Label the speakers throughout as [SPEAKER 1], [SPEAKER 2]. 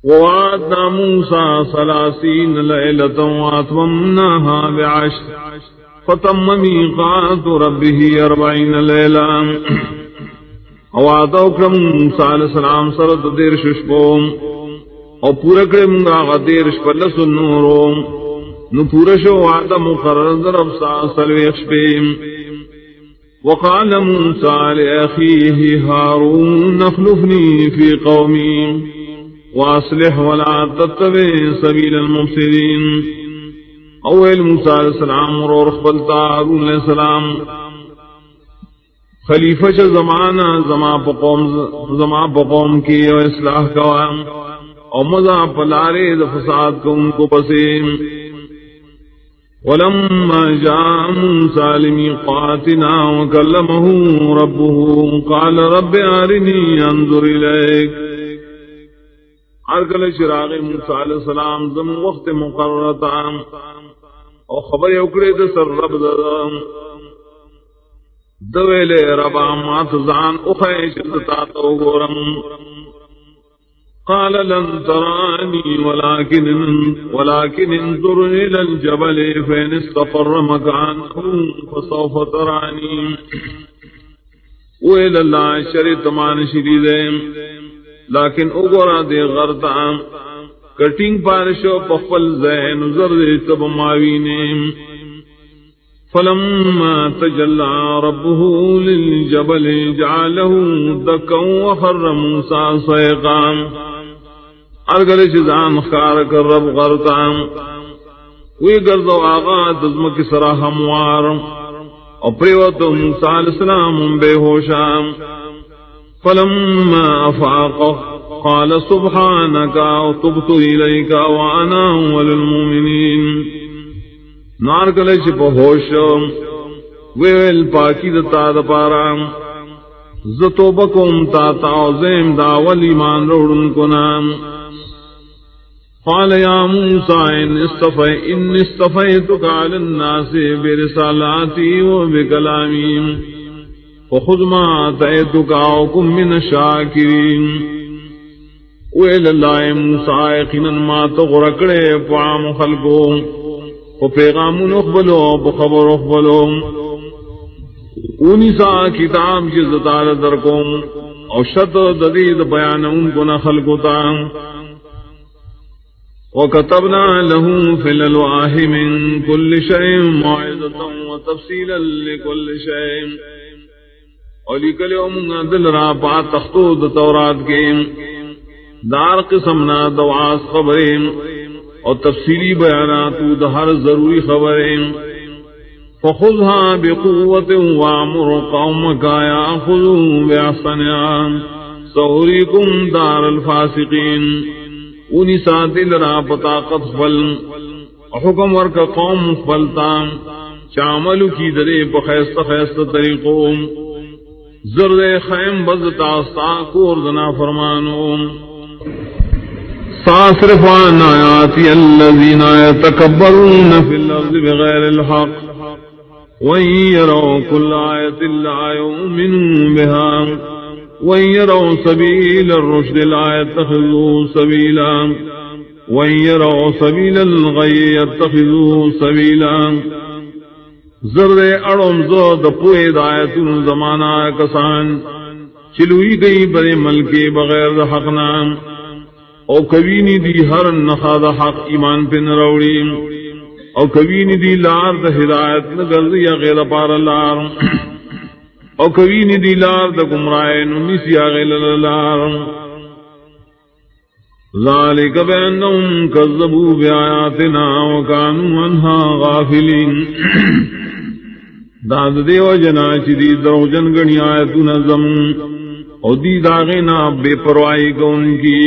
[SPEAKER 1] ووعدنا موسى 30 ليلة وأتممناها ب10 فتم ميقات ربه 40 ليلة. وعدہ اکرم موسیٰ علیہ السلام سرد دیر ششپوم او پورا کرم گا دیر شپلس النوروم نو پورا شو وعدہ مقرر ضرب سلوی اخشپیم. وقال موسیٰ لأخیه هارون نخلفنی فی قومی واصلح ولا تتبع سبیل المفسدین. اول موسیٰ علیہ السلام اور رخبلتا ہارون علیہ السلام خلیفہ چا زمانہ زما پقوم کی او اصلاح کوا او مزا پلارے فساد کو ان کو پسیم. ولما جاء موسیٰ لمیقاتنا وکلمہ ربہ قال رب ارنی انظر الیک. ارکل چراغ موسیٰ علیہ السلام زم وقت مقررتا او خبر اکڑے سر رب دویلے ربا مات زان اخیش تتاتو گورم. قال لن ترانی ولكن انظر الى الجبل فإن استقر مكانه فسوف ترانی. ویل اللہ شریط مان شریدے لیکن اگورا دے غرطا کٹنگ پارشو پخفل زین زرد تب ماوینیم. فلما تجلى ربه للجبل جعله دكا وخر موسى صيقا. ارگل چیزان خار کر رب غرطا وی گرد و آغا دزمک سرا ہموار اور پریوت موسیٰ علیہ السلام بے ہوشا. فلما افاق قال سبحانك وتبت إليك وأنا أول المؤمنين. نار کلے چپ ہوش ویل پاکی دتا دپارا زتو بکم تا تعظیم دا ولیمان روڑن کو نام. قال یا موسیٰ ان استفیتک علی الناس برسالاتی و بکلامی فخذ ما آتیتک وکن من الشاکرین. ویل اللہ موسیٰ یقیناً ما تغرکڑے پعام خلقو و پیغام اقبلو بخبر اقبلو اونی سا کتاب جزتال درکم او شت ددید بیان ان کو نخل کو تا. وکتبنا له فی الالواح من کل شیء موعظة وتفصیلا لکل شیء. اور لکلیو من دل را پا تختود تورات کے دار قسمنا دواس خبریں اور تفصیلی بیانات ہر ضروری خبریں. فخذها بقوة وامر قومك يأخذوا بأحسنها سأريكم دار الفاسقين. انہی ساتل را پطاقت فل حکم ورک قوم فلتا چاملو کی درے پخیست خیست طریقوں زرد خیم بزتا ساکور دنا فرمانو. صاصرف عن آیاتی الذین یتکبرون فی الارض بغیر الحق وَإِن يَرَوْا كُلَّ آيَةٍ لَّا يُؤْمِنُوا بِهَا وَإِن يَرَوْا سَبِيلَ الرُّشْدِ لَا يَتَّخِذُوهُ سَبِيلًا وَإِن يَرَوْا سَبِيلَ الْغَيِّ يَتَّخِذُوهُ سَبِيلًا. زرد اڑم زود پوئے دایتن زمانہ کسان چلوئی گئی برے ملکے بغیر حق نام او کبھی دی ہر نخاد حق ایمان پہ نروڑی او کبھی دی لار دا ہدایت نگر یا غیر پار لار او کبھی دی لار دا گمرائے نسی غیر لار. ذالک بأنہم کذبوا بآیاتنا وکانوا عنها غافلین. داد دیو جنا چی دی دروجن گنی آیتو نظم او دی داغینا بے پروائی کون کی.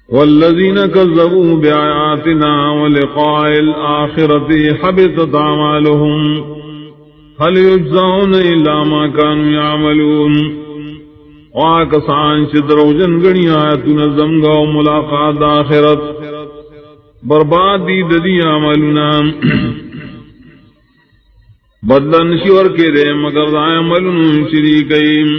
[SPEAKER 1] والذین کذبوا بآیاتنا ولقاء الآخرة حبطت اعمالهم هل یجزون الا ما كانوا يعملون. واکسان چی دروجن گنی آیتو نظم گا ملاقات آخرت برباد دی ددی عملنا بدلن شور کے دے مگر عملن شریکیم.